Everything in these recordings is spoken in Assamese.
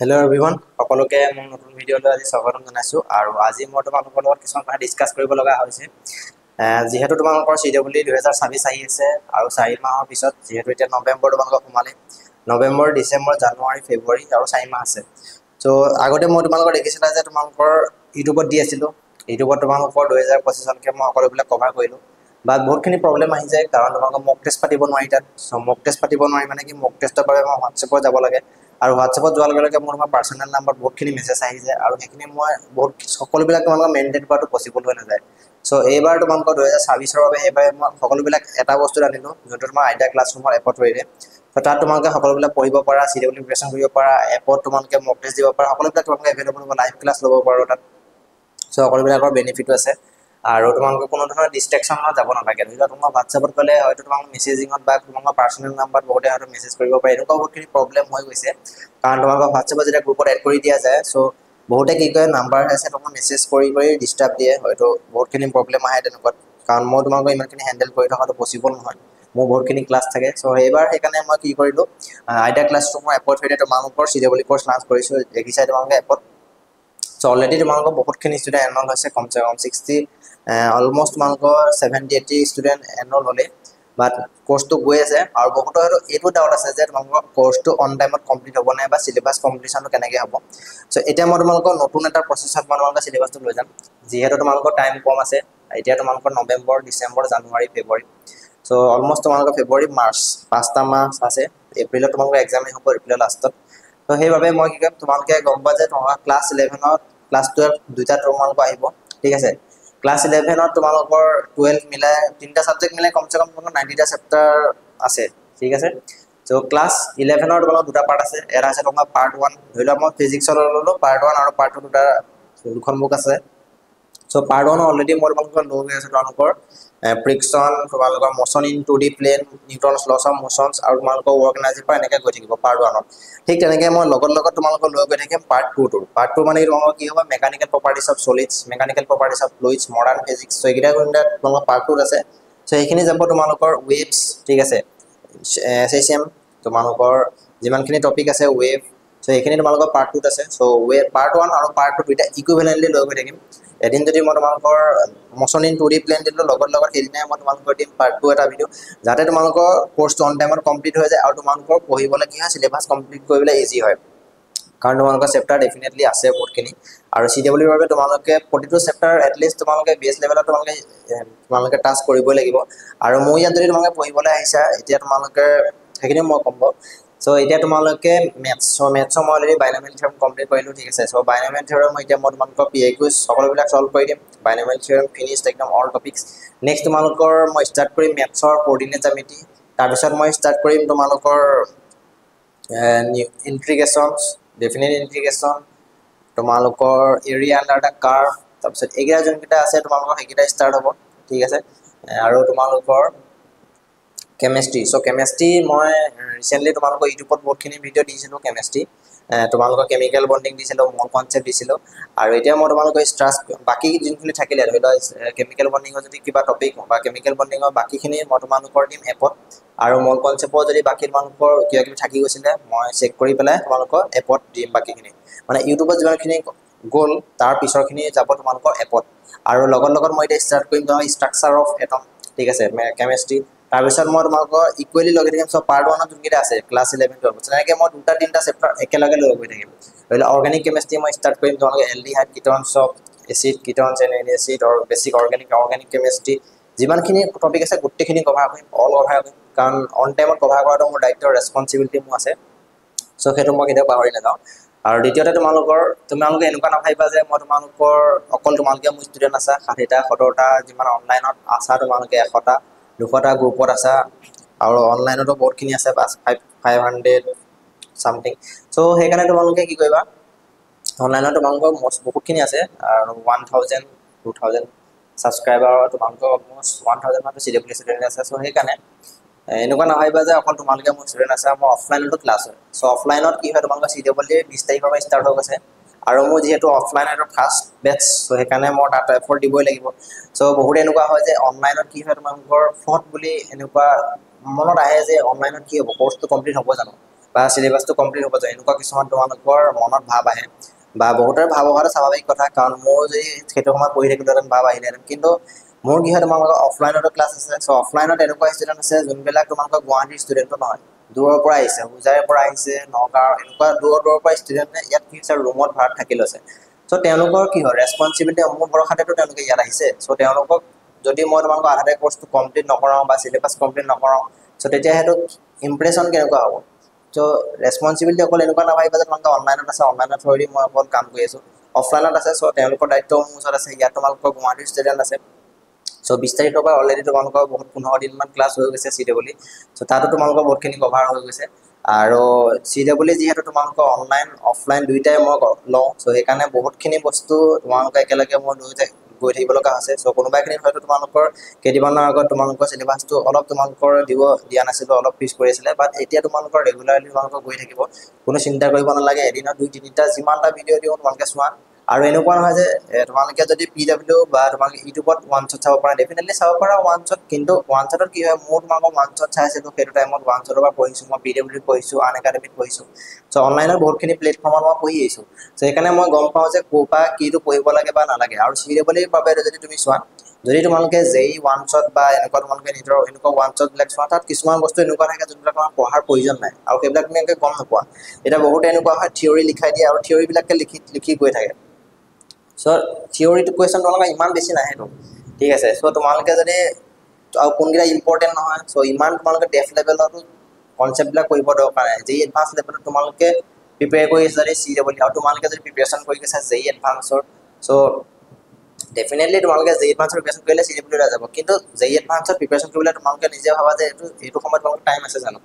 Hello everyone, সকলোকে মোৰ নতুন ভিডিঅ'লৈ আজি স্বাগতম জনাইছো আৰু আজি মই তোমালোকৰ লগত কিছুমান কথা ডিসকাস কৰিব লগা হৈছে যেহেতু তোমালোকৰ CWD 2026 আহি আছে আৰু 4 মাহৰ পিছত যেহেতু এতিয়া নৱেম্বৰ তোমালোকৰ সোমালে নৱেম্বৰ ডিসেম্বৰ জানুৱাৰী ফেব্ৰুৱাৰী আৰু 4 মাহ আছে সো আগতে মই তোমালোকৰ দেখিছিলা যে তোমালোকৰ ইউটিউবত দি আছিল ইউটিউবত তোমালোকৰ 2025 চনকে মই সকলোবিলাক কভাৰ কৰিলো বাট বহুতখিনি প্ৰবলেম আহি যায় কাৰণ তোমালোকৰ মক টেষ্ট পাতিব নোৱাৰি তাত মক টেষ্ট পাতিব নোৱাৰি মানে কি মক টেষ্টৰ বাবে মই WhatsAppত যাব লাগে আৰু WhatsAppত যোৱাৰ লগে লগে মোৰ পাৰ্সোনাল নাম্বাৰ বহুতখিনি মেছেজ আহি যায় আৰু সেইখিনি মই বহুত সকলোবিলাক তোমালোকৰ মেইনটেইন কৰাটো পসিবল হৈ নাযায় সো এইবাৰ তোমালোকৰ 2026 ৰ বাবে এইবাৰ মই সকলোবিলাক এটা বস্তু আনিলো যোনটো তোমাৰ আইডিয়া ক্লাছৰুমৰ এপত ৰৈৰে তো তাত তোমালোকে সকলোবিলাক পঢ়িব পাৰা CW প্ৰিপাৰেচন কৰিব পাৰা এপত তোমালোকে মক টেষ্ট দিব পাৰা সকলোবিলাক তোমালোকে এভেইলেবল হ'ব লাইভ ক্লাছ ল'ব পাৰো তাত সো সকলোবিলাকৰ বেনিফিট আছে আৰু তোমালোকে কোনো ধৰণৰ ডিস্ট্ৰাকশনত যাব নালাগে যদি তোমাৰ WhatsAppত গলে হয়তো তোমালোক মেসেজিংত বা তোমালোকৰ পাৰ্সোনাল নাম্বাৰ বহুতে হয়তো মেসেজ কৰিব পাৰে এনেকুৱা বহুতখিনি প্ৰবলেম হৈ গৈছে কাৰণ তোমালোকৰ WhatsAppত যেতিয়া গ্ৰুপত এড কৰি দিয়া যায় সো বহুতে কি কয় নাম্বাৰ আছে তোমাক মেসেজ কৰি ডিস্টাৰ্ব দিয়ে হয়তো বহুতখিনি প্ৰবলেম আহে তেনেকুৱা কাৰণ মই তোমালোকক ইমানখিনি হ্যান্ডেল কৰি থকাটো পসিবল নহয় মোৰ বহুতখিনি ক্লাছ থাকে সো এইবাৰ সেইকাৰণে মই কি কৰিলো আইডিয়া ক্লাছৰুমৰ এপত থৈ তোমালোকৰ CW কোৰ্স লঞ্চ কৰিছো দেখিছা তোমালোকে এপত So already তোমালোকৰ বহুতখিনি ষ্টুডেন্ট এনৰল হৈছে কমসে কম 60 অলমোস্ট তোমালোকৰ 70-80 ষ্টুডেন্ট এনৰল হলে বাট কোৰ্সটো গৈ আছে আৰু বহুত এইটো ডাউট আছে যে তোমালোকৰ কোৰ্সটো অন টাইমত কমপ্লিট হ'ব নাই বা সিলেবাস কমপ্লিটছনটো কেনেকৈ হ'ব সো এতিয়া মই তোমালোকৰ নতুন এটা প্ৰসেছত তোমালোকৰ সিলেবাসটো লৈ যাম যেহেতু তোমালোকৰ টাইম কম আছে এতিয়া তোমালোকৰ নৱেম্বৰ ডিসেম্বৰ জানুৱাৰী ফেব্ৰুৱাৰী সো অলমোস্ট তোমালোকৰ ফেব্ৰুৱাৰী মাৰ্চ 5টা মাহ আছে এপ্ৰিলত তোমালোকৰ এক্সাম হ'ব এপ্ৰিলৰ লাষ্টত তো সেইভাবে মই কি কম তোমালোকে গম পা যে তোমালোকৰ ক্লাছ 11ত ক্লাছ 12 দুটা তোমালোকৰ আহিব ঠিক আছে ক্লাছ 11ত তোমালোকৰ 12 মিলাই তিনটা সাবজেক্ট মিলাই কমসে কম 90টা চেপ্টাৰ আছে ঠিক আছে সো ক্লাছ 11ৰ তোমালোকৰ দুটা পাৰ্ট আছে এটা আছে তোমালোকৰ পাৰ্ট 1 ধৰিলা মই ফিজিক্সৰ ললো পাৰ্ট 1 আৰু পাৰ্ট 2 দুখন বুক আছে সো পাৰ্ট 1 অলৰেডি মই তোমালোকৰ লৈ গৈ আছে তোমালোকৰ ফ্ৰিকশন তোমালোকৰ motion in 2D plane Newton's laws of motions আৰু তোমালোকৰ ৱৰ্ক এনাৰ্জি পৰা এনেকৈ গৈ থাকিব পাৰ্ট 1ত ঠিক তেনেকৈ মই লগত তোমালোকৰ লৈ গৈ থাকিম পাৰ্ট 2 টো পাৰ্ট 2 মানে তোমালোকৰ কি হ'ব mechanical properties of solids mechanical properties of fluids modern physics so এইকেইটা তোমালোকৰ পাৰ্ট 2 আছে সো এইখিনি যাব তোমালোকৰ ৱেভছ ঠিক আছে SSM তোমালোকৰ যিমানখিনি টপিক আছে ৱেভ সো এইখিনি তোমালোকৰ পাৰ্ট 2 আছে সো ৱেভ পাৰ্ট 1 আৰু পাৰ্ট 2 দুইটা ইকুইভ্যালেন্টলি লৈ গৈ থাকিম এদিন যদি মই তোমালোকৰ মোশন ইন 2D প্লেন দিলো লগত সেইদিনাই মই তোমালোকৰ দিম পাৰ্ট 2 এটা ভিডিও যাতে তোমালোকৰ কোৰ্সটো অন টাইমত কমপ্লিট হৈ যায় আৰু তোমালোকৰ পঢ়িবলৈ কি হয় সিলেবাস কমপ্লিট কৰিবলৈ ইজি হয় কাৰণ তোমালোকৰ চেপ্টাৰ ডেফিনেটলি আছে বহুতখিনি আৰু CW ৰ বাবে তোমালোকে প্ৰতিটো চেপ্টাৰ এটলিষ্ট তোমালোকে বেস লেভেলত তোমালোকে টাচ কৰিবই লাগিব আৰু মই ইয়াত যদি তোমালোকে পঢ়িবলৈ আহিছা এতিয়া তোমালোকে সেইখিনি মই কম সো এতিয়া তোমালোকে মেথছৰ মই অলৰেডি বাইনোমিয়েল থিওৰেম কমপ্লিট কৰিলো ঠিক আছে সো বাইনোমিয়েল থিওৰেম মই এতিয়া মই তোমালোকৰ PIQs সকলোবিলাক সলভ কৰি দিম বাইনোমিয়েল থিওৰেম ফিনিশড একদম অল টপিকস নেক্সট তোমালোকৰ মই ষ্টাৰ্ট কৰিম মেথছৰ কোঅৰ্ডিনেট জ্যামিতি তাৰ পিছত মই ষ্টাৰ্ট কৰিম তোমালোকৰ ইন্টিগ্ৰেশনছ ডেফিনেট ইন্টিগ্ৰেশন তোমালোকৰ এৰিয়া আন্ডাৰ দা কাৰ্ভ তাৰ পিছত এগিৰা যোনকেইটা আছে তোমালোকৰ সেইকেইটা ষ্টাৰ্ট হ'ব ঠিক আছে আৰু তোমালোকৰ কেমিষ্ট্ৰি সো কেমিষ্ট্ৰি মই ৰিসেন্টলি তোমালোকৰ ইউটিউবত বহুতখিনি ভিডিও দিছিলো কেমিষ্ট্ৰি তোমালোকৰ কেমিক্যাল বন্ডিং দিছিলো মল কনসেপ্ট দিছিলো আৰু এতিয়া মই তোমালোকৰ ষ্ট্ৰাছ বাকি যোনখিনি থাকিলে ধৰি লোৱা কেমিক্যাল বন্ডিংৰ যদি কিবা টপিক বা কেমিক্যাল বন্ডিংৰ বাকিখিনি মই তোমালোকৰ টিম এপত আৰু মল কনসেপ্টৰ যদি বাকি তোমালোকৰ কিবা কিবি থাকি গৈছিলে মই চেক কৰি পেলাই তোমালোকৰ এপত দিম বাকিখিনি মানে ইউটিউবত যিমানখিনি গ'ল তাৰ পিছৰখিনি যাব তোমালোকৰ এপত আৰু লগত মই এতিয়া ষ্টাৰ্ট কৰিম তোমালোকৰ ষ্ট্ৰাকচাৰ অফ এটম ঠিক আছে কেমিষ্ট্ৰি তাৰ পিছত মই তোমালোকৰ ইকুৱেলি লগাই থাকিম সব পাৰ্ট 1 যোনকেইটা আছে ক্লাছ 11 12 তেনেকৈ মই দুটা তিনটা চেপ্টাৰ একেলগে লৈ গৈ থাকিম ধৰি লোৱা অৰ্গেনিক কেমিষ্ট্ৰি মই ষ্টাৰ্ট কৰিম তোমালোকৰ aldehyde ketones of acid ketones and acid আৰু বেসিক অৰ্গেনিক কেমিষ্ট্ৰি যিমানখিনি টপিক আছে গোটেইখিনি কভাৰ কৰিম অল কভাৰ কৰিম কাৰণ অন টাইমত কভাৰ কৰাটো মোৰ দায়িত্ব ৰেসপন্সিবিলিটি মোৰ আছে সো সেইটো মই কেতিয়াও পাহৰি নাযাওঁ আৰু দ্বিতীয়তে তোমালোকে এনেকুৱা নাভাবিবা যে মই তোমালোকৰ অকল তোমালোকে মোৰ ষ্টুডেন্ট আছা 60টা 70টা যিমান অনলাইনত আছা তোমালোকে 100টা 200টা গ্ৰুপত আছা আৰু অনলাইনতো বহুতখিনি আছে 500 সামথিং সো সেইকাৰণে তোমালোকে কি কৰিবা অনলাইনত তোমালোকৰ বহুতখিনি আছে আৰু 1000 2000 সাবস্ক্ৰাইবাৰ তোমালোকৰ অলমোস্ট 1000 মান CW ষ্টুডেন্ট আছে সো সেইকাৰণে এনেকুৱা নাভাবিবা যে অকল তোমালোকে মোৰ ষ্টুডেন্ট আছে মই অফলাইনতো ক্লাছ হয় সো অফলাইনত কি হয় তোমালোকৰ CW 20 তাৰিখৰ পৰা ষ্টাৰ্ট হৈ গৈছে আৰু মোৰ যেহেতু অফলাইন আৰু ফাৰ্ষ্ট বেটছ সো সেইকাৰণে মই তাত এফৰ্ট দিবই লাগিব সো বহুত এনেকুৱা হয় যে অনলাইনত কি হয় তোমালোকৰ ফট বুলি এনেকুৱা মনত আহে যে অনলাইনত কি হ'ব কোৰ্সটো কমপ্লিট হ'ব জানো বা সিলেবাসটো কমপ্লিট হ'ব যায় এনেকুৱা কিছুমান তোমালোকৰ মনত ভাৱ আহে বা বহুতৰ ভাৱ অহাটো স্বাভাৱিক কথা কাৰণ মোৰ যদি সেইটো সময় পঢ়ি থাকিলোহেঁতেন ভাৱ আহিলেহেঁতেন কিন্তু মোৰ কি হয় তোমালোকৰ অফলাইনতো ক্লাছ আছে চ' অফলাইনত এনেকুৱা ষ্টুডেণ্ট আছে যোনবিলাক তোমালোকৰ গুৱাহাটীৰ ষ্টুডেণ্টো নহয় দূৰৰ পৰা আহিছে হোজাইৰ পৰা আহিছে নগাঁও এনেকুৱা দূৰৰ পৰা ষ্টুডেণ্টে ইয়াত কি হৈছে ৰুমত ভাড়াত থাকি লৈছে চ' তেওঁলোকৰ কি হয় ৰেছপনচিবিলিটি মোৰ ভৰসাতেতো তেওঁলোকে ইয়াত আহিছে চ' তেওঁলোকক যদি মই তোমালোকৰ আধাতে কোৰ্চটো কমপ্লিট নকৰাওঁ বা চিলেবাছ কমপ্লিট নকৰাওঁ চ' তেতিয়া সেইটো ইম্প্ৰেশ্যন কেনেকুৱা হ'ব চ' ৰেছপনচিবিলিটি অকল এনেকুৱা নাভাবিবা যে তোমালোকে অনলাইনত আছে অনলাইনৰ থ্ৰুৱেদি মই অকল কাম কৰি আছোঁ অফলাইনত আছে চ' তেওঁলোকৰ দায়িত্ব মোৰ ওচৰত আছে ইয়াত তোমালোকৰ গুৱাহাটীৰ ষ্টুডেণ্ট আছে চ' 20 তাৰিখৰ পৰা অলৰেডি তোমালোকৰ বহুত 15 দিনমান ক্লাছ হৈ গৈছে CW চ' তাতো তোমালোকৰ বহুতখিনি কভাৰ হৈ গৈছে আৰু CW যিহেতু তোমালোকৰ অনলাইন অফলাইন দুইটাই মই লওঁ চ' সেইকাৰণে বহুতখিনি বস্তু তোমালোকে একেলগে মই গৈ থাকিব লগা হৈছে চ' কোনোবাখিনিত হয়তো তোমালোকৰ কেইদিনমানৰ আগত তোমালোকৰ চিলেবাছটো অলপ তোমালোকৰ দিয়া নাছিলোঁ অলপ পিছ পৰি আছিলে বাট এতিয়া তোমালোকৰ ৰেগুলাৰলি তোমালোকৰ গৈ থাকিব কোনো চিন্তা কৰিব নালাগে এদিনত 2-3টা যিমানটা ভিডিঅ' দিওঁ তোমালোকে চোৱা আৰু এনেকুৱা নহয় যে তোমালোকে যদি PW বা তোমালোকে ইউটিউবত ওৱান শ্বট চাব পাৰা ডেফিনেটলি চাব পাৰা ওৱান শ্বট কিন্তু ওৱান শ্বটত কি হয় মোৰ তোমালোকৰ ওৱান শ্বট চাই আছিলোঁ সেইটো টাইমত ওৱান শ্বটৰ পৰা পঢ়িছোঁ মই PW পঢ়িছোঁ আনএকাডেমীত পঢ়িছোঁ চ' অনলাইনত বহুতখিনি প্লেটফৰ্মত মই পঢ়ি আহিছোঁ চ' সেইকাৰণে মই গম পাওঁ যে ক'ৰ পৰা কিটো পঢ়িব লাগে বা নালাগে আৰু CWৰ বাবে যদি তুমি চোৱা যদি তোমালোকে যেই ওৱান শ্বট বা এনেকুৱা তোমালোকে নিজৰ এনেকুৱা ওৱান শ্বটবিলাক চোৱা তাত কিছুমান বস্তু এনেকুৱা থাকে যোনবিলাক তোমাৰ পঢ়াৰ প্ৰয়োজন নাই আৰু সেইবিলাক তুমি এনেকৈ গম নোপোৱা এতিয়া বহুতে এনেকুৱা হয় থিয়ৰী লিখাই দিয়ে আৰু থিয়ৰীবিলাকে লিখি গৈ থাকে চ' থিয়ৰীটো কুৱেশ্যন তোমালোকৰ ইমান বেছি নাহেতো ঠিক আছে চ' তোমালোকে যদি আৰু কোনকেইটা ইম্পৰ্টেণ্ট নহয় চ' ইমান তোমালোকে ডেফ লেভেলতো কনচেপ্টবিলাক কৰিব দৰকাৰ নাই যেই এডভান্স লেভেলত তোমালোকে প্ৰিপেয়াৰ কৰি আছে যদি CW আৰু তোমালোকে যদি প্ৰিপেৰেশ্যন কৰি গৈছা যেই এডভান্সৰ চ' ডেফিনেটলি তোমালোকে যেই এডভান্সৰ প্ৰিপেৰেশ্যন কৰিলে CW লৈ যাব কিন্তু যেই এডভান্সৰ প্ৰিপেৰেশ্যন কৰিবলৈ তোমালোকে নিজে ভাবা যে এইটো সময়ত তোমালোকৰ টাইম আছে জানো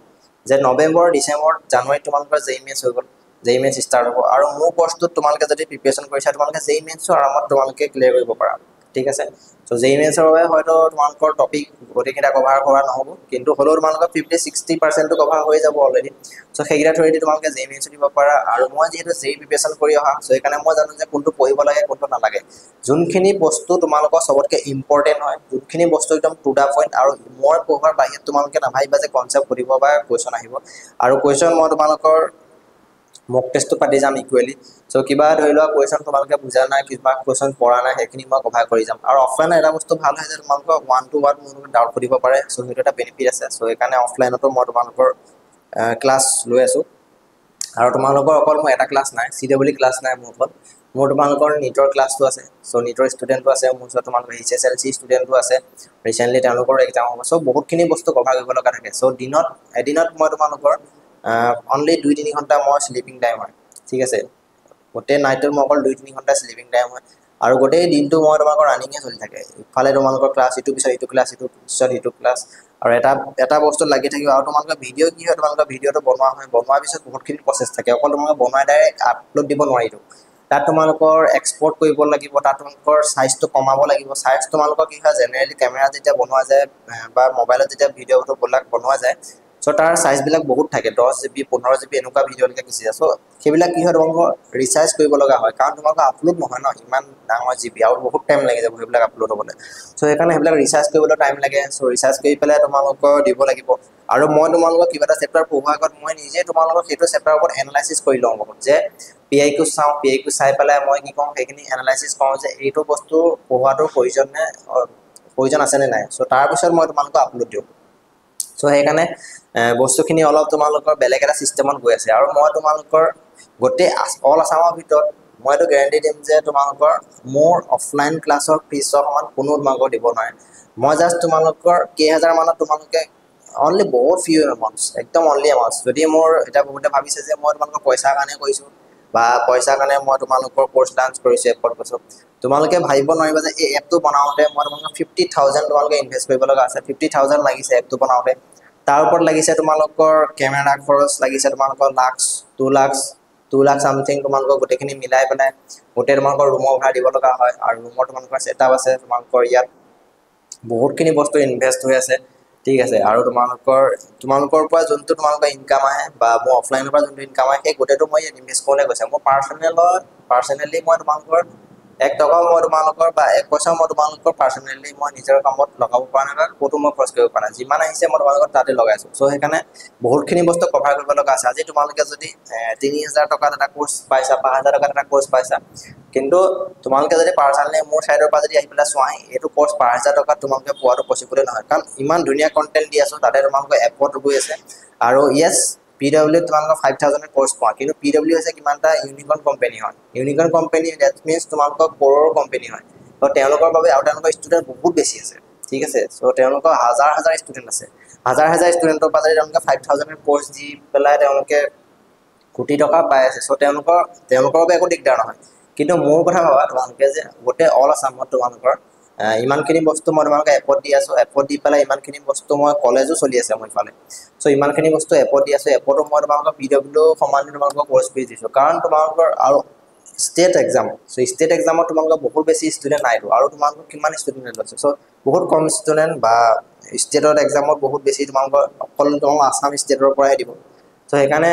যে নৱেম্বৰ ডিচেম্বৰ জানুৱাৰীত তোমালোকৰ যেই মেথছ হৈ গ'ল যেই মেথছ ষ্টাৰ্ট হ'ব আৰু মোৰ কোৰ্চটোত তোমালোকে যদি প্ৰিপেৰেশ্যন কৰিছা তোমালোকে যেই মেথছৰ আৰামত তোমালোকে ক্লিয়াৰ কৰিব পাৰা ঠিক আছে চ' যেই মেথছৰ বাবে হয়তো তোমালোকৰ টপিক গোটেইকেইটা কভাৰ কৰা নহ'ব কিন্তু হ'লেও তোমালোকৰ 50-60% কভাৰ হৈ যাব অলৰেডি চ' সেইকেইটা থ্ৰুৱেদি তোমালোকে যেই মেথছো দিব পাৰা আৰু মই যিহেতু যেই প্ৰিপেৰেশ্যন কৰি অহা চ' সেইকাৰণে মই জানো যে কোনটো পঢ়িব লাগে কোনটো নালাগে যোনখিনি বস্তু তোমালোকৰ চবতকৈ ইম্পৰ্টেণ্ট হয় যোনখিনি বস্তু একদম টু দা পইণ্ট আৰু মই পঢ়োৱাৰ বাহিৰত তোমালোকে নাভাবিবা যে কনচেপ্ট সুধিব বা কুৱেশ্যন আহিব আৰু কুৱেশ্যন মই তোমালোকৰ মক টেষ্টটো পাতি যাম ইকুৱেলি চ' কিবা ধৰি লোৱা কুৱেশ্যন তোমালোকে বুজা নাই কিবা কুৱেশ্যন পৰা নাই সেইখিনি মই কভাৰ কৰি যাম আৰু অফলাইনত এটা বস্তু ভাল হয় যে তোমালোকৰ 1-to-1 মোৰ ডাউট সুধিব পাৰে চ' সেইটো এটা বেনিফিট আছে চ' সেইকাৰণে অফলাইনতো মই তোমালোকৰ ক্লাছ লৈ আছোঁ আৰু তোমালোকৰ অকল মোৰ এটা ক্লাছ নাই CW ক্লাছ নাই মোৰ অকল মোৰ তোমালোকৰ নিটৰ ক্লাছটো আছে চ' নিটৰ ষ্টুডেণ্টো আছে মোৰ ওচৰত তোমালোকৰ HSLC ষ্টুডেণ্টো আছে ৰিচেণ্টলি তেওঁলোকৰ এক্সাম হ'ব চ' বহুতখিনি বস্তু কভাৰ কৰিব লগা থাকে চ' এদিনত মই তোমালোকৰ অনলি 2-3 ঘণ্টা মই শ্লিপিং টাইম হয় ঠিক আছে গোটেই নাইটত মই অকল 2-3 ঘণ্টা শ্লিপিং টাইম হয় আৰু গোটেই দিনটো মই তোমালোকৰ ৰানিঙে চলি থাকে ইফালে তোমালোকৰ ক্লাছ ইটো পিছত ইটো ক্লাছ ইটো পিছত ইটো ক্লাছ আৰু এটা বস্তু লাগি থাকিব আৰু তোমালোকৰ ভিডিঅ' কি হয় তোমালোকৰ ভিডিঅ'টো বনোৱা হয় বনোৱাৰ পিছত বহুতখিনি প্ৰচেছ থাকে অকল তোমালোকে বনাই ডাইৰেক্ট আপলোড দিব নোৱাৰিতো তাত তোমালোকৰ এক্সপৰ্ট কৰিব লাগিব তাত তোমালোকৰ চাইজটো কমাব লাগিব চাইজ তোমালোকৰ কি হয় জেনেৰেলি কেমেৰা যেতিয়া বনোৱা যায় বা মোবাইলত যেতিয়া ভিডিঅ'টো বনোৱা যায় চ' তাৰ চাইজবিলাক বহুত থাকে 10 GB 15 GB এনেকুৱা ভিডিঅ'লৈকে গুচি যায় চ' সেইবিলাক কি হয় তোমালোকৰ ৰিচাৰ্জ কৰিব লগা হয় কাৰণ তোমালোকৰ আপলোড নহয় ন ইমান ডাঙৰ GB আৰু বহুত টাইম লাগি যাব সেইবিলাক আপলোড হ'বলৈ চ' সেইকাৰণে সেইবিলাক ৰিচাৰ্জ কৰিবলৈ টাইম লাগে চ' ৰিচাৰ্জ কৰি পেলাই তোমালোকৰ দিব লাগিব আৰু মই তোমালোকক কিবা এটা চেপ্টাৰ পঢ়োৱাৰ আগত মই নিজে তোমালোকক সেইটো চেপ্টাৰৰ ওপৰত এনালাইচিছ কৰি লওঁ বহুত যে PIQ চাওঁ PIQ চাই পেলাই মই কি কওঁ সেইখিনি এনালাইচিছ কৰোঁ যে এইটো বস্তু পঢ়োৱাটোৰ প্ৰয়োজন আছেনে নাই চ' তাৰপিছত মই তোমালোকক আপলোড দিওঁ চ' সেইকাৰণে বস্তুখিনি অলপ তোমালোকৰ বেলেগ এটা ছিষ্টেমত গৈ আছে আৰু মই তোমালোকৰ গোটেই অল আছামৰ ভিতৰত মই এইটো গেৰাণ্টি দিম যে তোমালোকৰ মোৰ অফলাইন ক্লাছৰ ফিজৰ সমান কোনো তোমালোকৰ দিব নোৱাৰে মই জাষ্ট তোমালোকৰ কেইহাজাৰ মানত তোমালোকে অনলি বহুত ফিউ এমাউণ্টছ একদম অনলি এমাউণ্টছ যদি মোৰ এতিয়া বহুতে ভাবিছে যে মই তোমালোকৰ পইচাৰ কাৰণে কৰিছোঁ বা পইচাৰ কাৰণে মই তোমালোকৰ কোৰ্চ লাঞ্চ কৰিছোঁ এপত কৈছোঁ তোমালোকে ভাবিব নোৱাৰিবা যে এই এপটো বনাওঁতে মই তোমালোকক 50,000 তোমালোকে ইনভেষ্ট কৰিব লগা আছে 50,000 লাগিছে এপটো বনাওঁতে তাৰ ওপৰত লাগিছে তোমালোকৰ কেমেৰা খৰচ লাগিছে তোমালোকৰ $2 লাখ চামথিং তোমালোকৰ গোটেইখিনি মিলাই পেলাই গোটেই তোমালোকৰ ৰুমৰ ভাড়া দিব লগা হয় আৰু ৰুমৰ তোমালোকৰ ছেটআপ আছে তোমালোকৰ ইয়াত বহুতখিনি বস্তু ইনভেষ্ট হৈ আছে ঠিক আছে আৰু তোমালোকৰ পৰা যোনটো তোমালোকৰ ইনকাম আহে বা মোৰ অফলাইনৰ পৰা যোনটো ইনকাম আহে সেই গোটেইটো মই ইনভেষ্ট কৰিবলৈ গৈছে মোৰ পাৰ্চনেলি মই তোমালোকৰ 1 টকাও মই তোমালোকৰ বা 1 পইচাও মই তোমালোকৰ পাৰ্সোনালি মই নিজৰ কামত লগাব পৰা নাই বা ক'তো মই খৰচ কৰিব পৰা নাই যিমান আহিছে মই তোমালোকৰ তাতে লগাইছো সো সেইকাৰণে বহুতখিনি বস্তু কভাৰ কৰিব লগা আছে আজি তোমালোকে যদি 3000 টকাত এটা কোৰ্স পাইছা 5000 টকাত এটা কোৰ্স পাইছা কিন্তু তোমালোকে যদি পাৰ্সোনালি মোৰ সাইডৰ পৰা যদি আহি পেলাই চোৱাই এটো কোৰ্স 5000 টকাত তোমালোকে পোৱাটো পসিবল নহয় কাৰণ ইমান ধুনীয়া কন্টেন্ট দি আছো তাতে তোমালোকে এপত গৈ আছে আৰু ইয়েস PW তোমালোকৰ 5000 এৰ কোৰ্স পোৱা কিন্তু PW হৈছে কিমানটা ইউনিকৰ্ন কোম্পানী হয় ইউনিকৰ্ন কোম্পানী দ্যাট মিন্স তোমালোকৰ কোৰৰ কোম্পানী হয় তো তেওঁলোকৰ বাবে আৰু তেওঁলোকৰ ষ্টুডেন্ট বহুত বেছি আছে ঠিক আছে সো তেওঁলোকৰ হাজাৰ হাজাৰ ষ্টুডেন্ট আছে হাজাৰ হাজাৰ ষ্টুডেন্টৰ পৰা যদি তেওঁলোকে 5000 এৰ কোৰ্স দি পেলাই তেওঁলোকে কোটি টকা পাই আছে সো তেওঁলোকৰ বাবে একো দিগদাৰ নহয় কিন্তু মোৰ কথা ভাবা তোমালোকে যে গোটে অল আসামত তোমালোকৰ ইমানখিনি বস্তু মই তোমালোকে এপত দি আছো এপত দি পেলাই ইমানখিনি বস্তু মই কলেজো চলি আছে মই ফালে সো ইমানখিনি বস্তু এপত দি আছো এপতো মই তোমালোকৰ PW সমান তোমালোকৰ কোৰ্স ফিজ দিছো কাৰণ তোমালোকৰ আৰু স্টেট এক্সাম সো স্টেট এক্সামত তোমালোকৰ বহুত বেছি ষ্টুডেন্ট নাইতো আৰু তোমালোকৰ কিমান ষ্টুডেন্ট আছে সো বহুত কম ষ্টুডেন্ট বা স্টেটৰ এক্সামত বহুত বেছি তোমালোকৰ অকল তোমালোকৰ আসাম ষ্টেটৰ পৰাই দিব সো সেইকাৰণে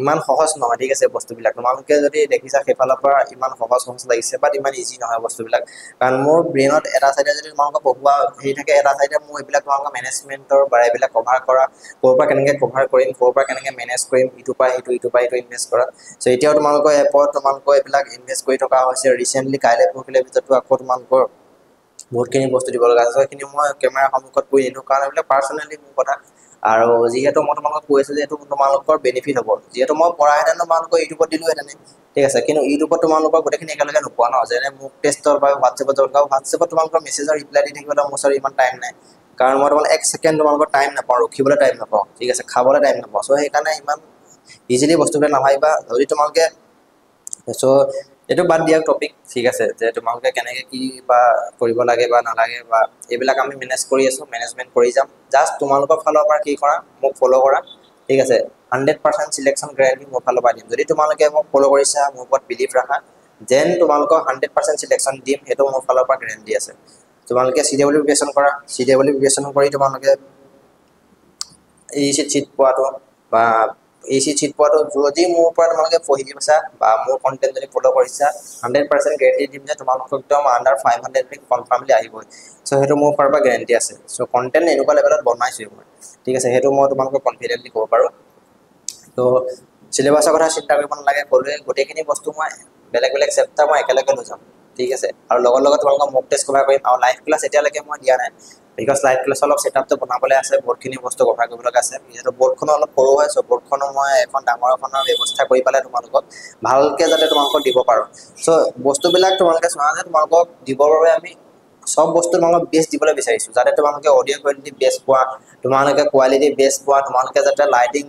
ইমান সহজ নহয় ঠিক আছে বস্তুবিলাক তোমালোকে যদি দেখিছা হেফালৰ পৰা ইমান সহজ লাগিছে বাট ইমান ইজি নহয় বস্তুবিলাক কাৰণ মোৰ ব্ৰেইনত এটা সাইডে যদি তোমালোকক পঢ়ুৱা হেই থাকে এটা সাইডে মোৰ এইবিলাক তোমালোকৰ মেনেজমেন্টৰ বাৰেবিলাক কভাৰ কৰা ক'ৰ পৰা কেনেকৈ কভাৰ কৰিম ক'ৰ পৰা কেনেকৈ মেনেজ কৰিম ইটো পাই ইটো পাই ইটো ইনভেষ্ট কৰা সো এতিয়াও তোমালোকৰ এপত তোমালোকৰ এইবিলাক ইনভেষ্ট কৰি থকা হৈছে ৰিসেন্টলি কাইলে পৰহিলে ভিতৰতো আকৌ তোমালোকৰ বহুতখিনি বস্তু দিব লগা আছে সেইখিনি মই কেমেৰা সন্মুখত কৈ দিলো কাৰণ এইবিলাক পাৰ্সোনালি মোৰ কথা আৰু যিহেতু মই তোমালোকক কৈ আছো যে এটো তোমালোকৰ বেনিফিট হ'ব যেহেতু মই পঢ়াহেতেন তোমালোকক ইউটিউবত দিলো হেতেন ঠিক আছে কিন্তু ইউটিউবত তোমালোকৰ গোটেইখিনি একেলগে নোপোৱা ন যেনে মোক টেষ্টৰ বা হোৱাটছএপত তোমালোকৰ মেছেজৰ ৰিপ্লাই দি থাকিবলৈ মোৰ ওচৰত ইমান টাইম নাই কাৰণ মই তোমালোকক 1 সেকেন্ড তোমালোকৰ টাইম নাপাওঁ ৰখিবলৈ টাইম নাপাওঁ ঠিক আছে খাবলৈ টাইম নাপাওঁ সো সেইকাৰণে ইমান ইজিলি বস্তুবিলাক নাভাইবা যদি তোমালোকে সো এটো বাদ দিয়া টপিক ঠিক আছে যে তোমালোকে কেনেকৈ কি বা কৰিব লাগে বা নালাগে বা এইবিলাক আমি মেনেজ কৰি আছো মেনেজমেন্ট কৰি যাম জাস্ট তোমালোকৰ ফালৰ পৰা কি কৰা মোক ফলো কৰা ঠিক আছে 100% সিলেকশন গ্যাৰান্টি মোৰ ফালৰ পৰা দিম যদি তোমালোকে মোক ফলো কৰিছা মোৰ ওপৰত বিলিভ ৰাখা দেন তোমালোকক 100% সিলেকশন দিম হেতু মোৰ ফালৰ পৰা গ্যাৰান্টি আছে তোমালোকে CW প্ৰিপাৰেচন কৰা CW প্ৰিপাৰেচন কৰি তোমালোকে এই চিট পোৱাটো বা এসি চিট পোৱাটো যদি মোৰ পৰা তোমালোকে পঢ়ি দিছা বা মোৰ কন্টেন্ট যদি ফলো কৰিছা 100% গ্যাৰান্টি দিম যে তোমালোকক একদম আন্ডাৰ 500 নি কনফাৰ্মলি আহিব সো হেতু মোৰ পৰা গ্যাৰান্টি আছে সো কন্টেন্ট এনেকুৱা লেভেলত বনাইছো মই ঠিক আছে হেতু মই তোমালোকক কনফিডেন্টলি ক'ব পাৰো তো সিলেবাসৰ কথা চিন্তা কৰিব নালাগে ক'লে গোটেইখিনি বস্তু মই বেলেগ চেপ্টাৰ মই একেলগে লৈ যাম ঠিক আছে আৰু লগত তোমালোকক মক টেষ্ট কভাৰ কৰিম আৰু লাইভ ক্লাছ এতিয়ালৈকে মই দিয়া নাই বিকজ লাইভ ক্লাছ অলপ সেটআপটো বনাবলৈ আছে বহুতখিনি বস্তু কভাৰ কৰিব লগা আছে যেহেতু বৰ্ডখন অলপ সৰু হয় সো বৰ্ডখন মই এখন ডাঙৰ এখনৰ ব্যৱস্থা কৰি পালে তোমালোকক ভালকে যাতে তোমালোকক দিব পাৰো সো বস্তুবিলাক তোমালোকে চোৱা যে তোমালোকক দিবৰ বাবে আমি সব বস্তু তোমালোকক বেষ্ট দিবলৈ বিচাৰিছো যাতে তোমালোকে অডিও কোৱালিটি বেষ্ট পোৱা তোমালোকে কোৱালিটি বেষ্ট পোৱা তোমালোকে যাতে লাইটিং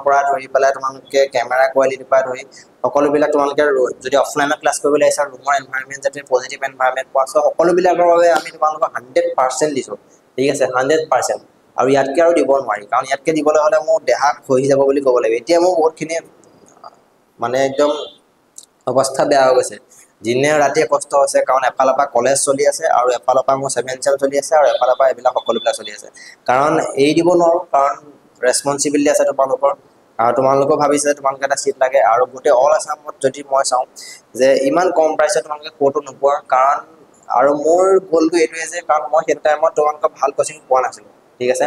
পৰা ধৰি পেলাই তোমালোকে কেমেৰা কোৱালিটি পৰা ধৰি সকলোবিলাক তোমালোকে যদি অফলাইনত ক্লাছ কৰিবলৈ আহিছা ৰুমৰ এনভায়ৰনমেন্ট যাতে পজিটিভ এনভায়ৰনমেন্ট পোৱা সো সকলোবিলাকৰ বাবে আমি তোমালোকক 100% দিছো ঠিক আছে 100% আৰু ইয়াতকে আৰু দিব নোৱাৰি কাৰণ ইয়াতকে দিবলৈ হলে মোৰ দেহা হৈ যাব বুলি ক'ব লাগিব এতিয়া মোৰ বহুতখিনি মানে একদম অৱস্থা বেয়া হৈ গৈছে দিনে ৰাতিয়ে কষ্ট হৈছে কাৰণ এফালৰ পৰা কলেজ চলি আছে আৰু এফালৰ পৰা মোৰ 7 চেম চলি আছে আৰু এফালৰ পৰা এইবিলাক সকলোবিলাক চলি আছে কাৰণ এই দিব নোৱাৰো কাৰণ ৰেসপন্সিবিলিটি আছে তোমালোকৰ আৰু তোমালোকক ভাবিছে তোমালোকে এটা সিট লাগে আৰু গোটে অল আসামত যদি মই চাও যে ইমান কম প্ৰাইসত তোমালোকে কোটো নোপোৱা কাৰণ আৰু মোৰ গোলটো এটোৱে যে কাৰণ মই হেত টাইমত তোমালোকক ভাল কোচিং পোৱা নাছিলো ঠিক আছে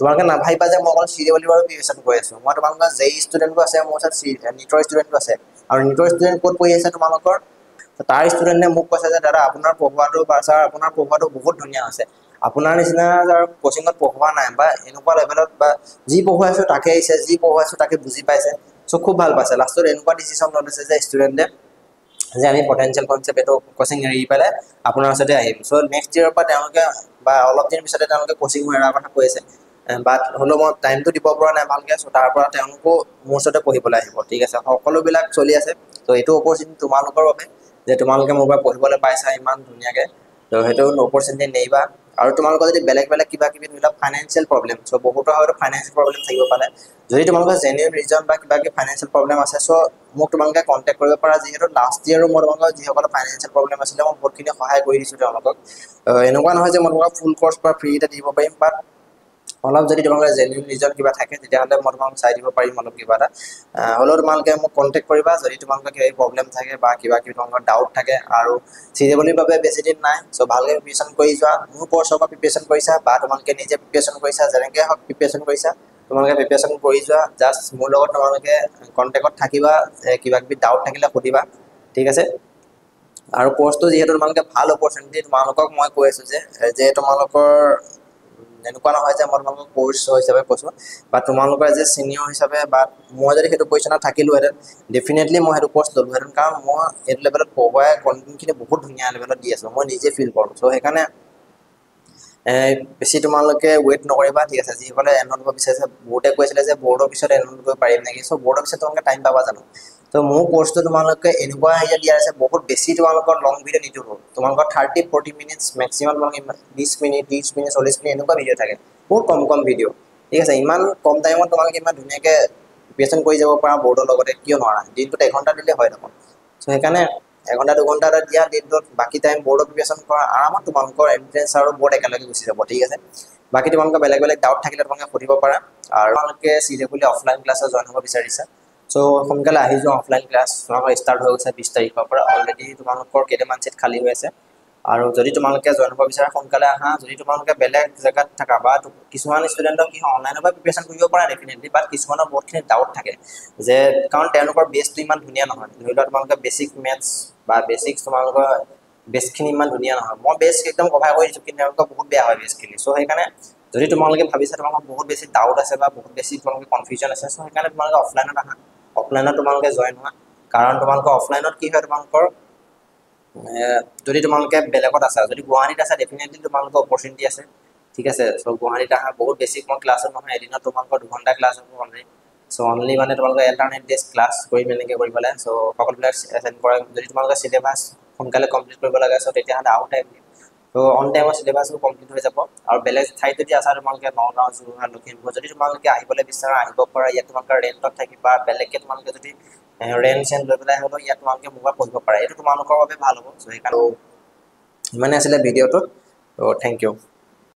তোমালোকে না ভাইবা যে মই অকল CW আৰু প্ৰিপাৰেচন কৰি আছো মই তোমালোকৰ জেই ষ্টুডেন্টও আছে মোৰ ওচৰত নিটৰ ষ্টুডেন্টও আছে আৰু নিটৰ ষ্টুডেন্ট ক'ত পঢ়ি আছে তোমালোকৰ তাৰ ষ্টুডেন্টে মোক কৈছে যে দাদা আপোনাৰ পঢ়ুৱাটো বা স্যাৰ আপোনাৰ পঢ়ুৱাটো বহুত ধুনীয়া আছে আপোনাৰ নিচিনা যাৰ কোচিংত পঢ়ুৱা নাই বা এনেকুৱা লেভেলত বা যি পঢ়ুৱাইছো তাকে আহিছে যি পঢ়ুৱাইছো তাকে বুজি পাইছে সো খুব ভাল পাইছে লাষ্টত এনেকুৱা ডিসিশন লৈছে যে ষ্টুডেন্টে যে আমি পটেনশিয়াল কনসেপ্ট এটো কোচিং এৰি পেলে আপোনাৰ ওচৰতে আহিম সো নেক্সট ইয়াৰৰ পৰা তেওঁলোকে বা অলপ দিন পিছতে তেওঁলোকে কোচিং এৰাৰ কথা কৈ আছে বাট হলো মই টাইমটো দিব পৰা নাই ভালকে সো তাৰ পৰা তেওঁলোকো মোৰ ওচৰতে পঢ়িবলৈ আহিব ঠিক আছে সকলোবিলাক চলি আছে তো এইটো অপৰচুনিটি তোমালোকৰ বাবে যে তোমালোকে মোৰ পৰা পঢ়িবলৈ পাইছা ইমান ধুনীয়াকে তো হেতু অপৰচুনিটি নেইবা আৰু তোমালোকৰ যদি বেলেগ কিবা কিবি ধৰিলা ফাইনান্সিয়েল প্ৰবলেম সো বহুতৰ হয়তো ফাইনান্সিয়েল প্ৰবলেম থাকিব পাৰে যদি তোমালোকৰ জেনুইন ৰিজন বা কিবা ফাইনান্সিয়েল প্ৰবলেম আছে সো মোক তোমালোকে কন্টাক্ট কৰিব পাৰা যেহেতু লাষ্ট ইয়াৰো মই তোমালোকৰ যিসকল ফাইনান্সিয়েল প্ৰবলেম আছিল মই বহুতখিনি সহায় কৰি দিছো তেওঁলোকক এনেকুৱা নহয় যে মই তোমালোকক ফুল কোৰ্স বা ফ্ৰীতে দিব পাৰিম বাট অলপ যদি তোমালোকে জেনুইন ৰিজন কিবা থাকে তেতিয়াহ'লে মই তোমালোকক চাই দিব পাৰিম অলপ কিবা এটা হ'লেও তোমালোকে মোক কণ্টেক্ট কৰিবা যদি তোমালোকৰ কিবা প্ৰব্লেম থাকে বা কিবা কিবি তোমালোকৰ ডাউট থাকে আৰু চিৰিয়েবলিৰ বাবে বেছি দিন নাই চ' ভালকৈ প্ৰিপেৰেশ্যন কৰি যোৱা মোৰ কৰ্চৰ পৰা প্ৰিপেৰেশ্যন কৰিছা বা তোমালোকে নিজে প্ৰিপেৰেশ্যন কৰিছা যেনেকৈ হওক প্ৰিপেৰেশ্যন কৰিছা তোমালোকে প্ৰিপেৰেশ্যন কৰি যোৱা জাষ্ট মোৰ লগত তোমালোকে কণ্টেক্টত থাকিবা কিবা কিবি ডাউট থাকিলে সুধিবা ঠিক আছে আৰু কৰ্চটো যিহেতু তোমালোকে ভাল অপৰচুনিটি তোমালোকক মই কৈ আছোঁ যে তোমালোকৰ এনেকুৱা নহয় যে মই তোমালোকক কোৰ্চ হিচাপে কৈছোঁ বা তোমালোকৰ এজ এ ছিনিয়ৰ হিচাপে বা মই যদি সেইটো পজিশ্যনত থাকিলোহেঁতেন ডেফিনেটলি মই সেইটো কোৰ্চ ল'লোহেঁতেন কাৰণ মই এইটো লেভেলত পঢ়ুৱাই কণ্টেণ্টখিনি বহুত ধুনীয়া লেভেলত দি আছোঁ মই নিজে ফিল কৰোঁ চ' সেইকাৰণে বেছি তোমালোকে ৱেইট নকৰিবা ঠিক আছে যিসকলে এনৰোল হ'ব বিচাৰিছে বহুতে কৈছিলে যে বৰ্ডৰ পিছত এনৰোল কৰিব পাৰিম নেকি চ' বৰ্ডৰ পিছত তোমালোকে টাইম পাবা জানো তো মোৰ কোৰ্চটো তোমালোকে এনেকুৱা হেৰিয়া দিয়া আছে বহুত বেছি তোমালোকৰ লং ভিডিঅ' নিদিওঁ তোমালোকৰ 30-40 মিনিটছ মেক্সিমাম তোমালোকে 20 মিনিট 30 মিনিট 40 মিনিট এনেকুৱা ভিডিঅ' থাকে বহুত কম ভিডিঅ' ঠিক আছে ইমান কম টাইমত তোমালোকে ইমান ধুনীয়াকৈ প্ৰিপেৰেশ্যন কৰি যাব পাৰা বৰ্ডৰ লগতে কিয় নোৱাৰা দিনটোত এঘণ্টা দিলে হয় দেখোন চ' সেইকাৰণে এঘণ্টা দুঘণ্টা এটা দিয়া দিনটোত বাকী টাইম বৰ্ডৰ প্ৰিপেৰেশ্যন কৰা আৰামত তোমালোকৰ এণ্ট্ৰেঞ্চ আৰু বৰ্ড একেলগে গুচি যাব ঠিক আছে বাকী তোমালোকৰ বেলেগ ডাউট থাকিলে তোমালোকে সুধিব পাৰা আৰু তোমালোকে চিৰিয়েবলি অফলাইন ক্লাছত জইন হ'ব বিচাৰিছা চ' সোনকালে আহি যোৱা অফলাইন ক্লাছ তোমালোকৰ ষ্টাৰ্ট হৈ গৈছে 20 তাৰিখৰ পৰা অলৰেডি তোমালোকৰ কেইটামান ছিট খালী হৈ আছে আৰু যদি তোমালোকে জইন হ'ব বিচাৰা সোনকালে আহা যদি তোমালোকে বেলেগ জেগাত থাকা বা কিছুমান ষ্টুডেণ্টক কি হয় অনলাইনৰ পৰা প্ৰিপেৰেশ্যন কৰিব পৰা ডেফিনেটলি বাট কিছুমানৰ বহুতখিনি ডাউট থাকে যে কাৰণ তেওঁলোকৰ বেছটো ইমান ধুনীয়া নহয় ধৰি লোৱা তোমালোকে বেছিক মেথছ বা বেছিক তোমালোকৰ বেছখিনি ইমান ধুনীয়া নহয় মই বেছ একদম কভাৰ কৰি দিছোঁ কিন্তু তেওঁলোকৰ বহুত বেয়া হয় বেছখিনি চ' সেইকাৰণে যদি তোমালোকে ভাবিছা তোমালোকৰ বহুত বেছি ডাউট আছে বা বহুত বেছি তোমালোকে কনফিউজন আছে চ' সেইকাৰণে তোমালোকে অফলাইনত আহা অফলাইনত তোমালোকে জইন হোৱা কাৰণ তোমালোকৰ অফলাইনত কি হয় তোমালোকৰ যদি তোমালোকে বেলেগত আছা যদি গুৱাহাটীত আছা ডেফিনেটলি তোমালোকৰ অপৰচুনিটি আছে ঠিক আছে চ' গুৱাহাটীত আহা বহুত বেছি মই ক্লাছত নহয় এদিনত তোমালোকৰ 2 ঘণ্টা ক্লাছ হ'ব অনলি চ' অনলি মানে তোমালোকে এল্টাৰনেট ডেজ ক্লাছ কৰিম এনেকৈ কৰিব লাগে চ' সকলোবিলাক এটেণ্ড কৰা যদি তোমালোকে চিলেবাছ সোনকালে কমপ্লিট কৰিব লাগে চ' তেতিয়াহ'লে আউট টাইম ত' অন টাইমৰ চিলেবাছটো কমপ্লিট হৈ যাব আৰু বেলেগ ঠাইত যদি আছা তোমালোকে নগাঁও যোৰহাট লখিমপুৰ যদি তোমালোকে আহিবলৈ বিচাৰা আহিব পৰা ইয়াত তোমালোকে ৰেণ্টত থাকিবা বেলেগকৈ তোমালোকে যদি ৰেণ্ট চেণ্ট লৈ পেলাই হ'লেও ইয়াত তোমালোকে মোবাইল পঢ়িব পাৰে এইটো তোমালোকৰ বাবে ভাল হ'ব চ' সেইকাৰণে ইমানে আছিলে ভিডিঅ'টো ত' থেংক ইউ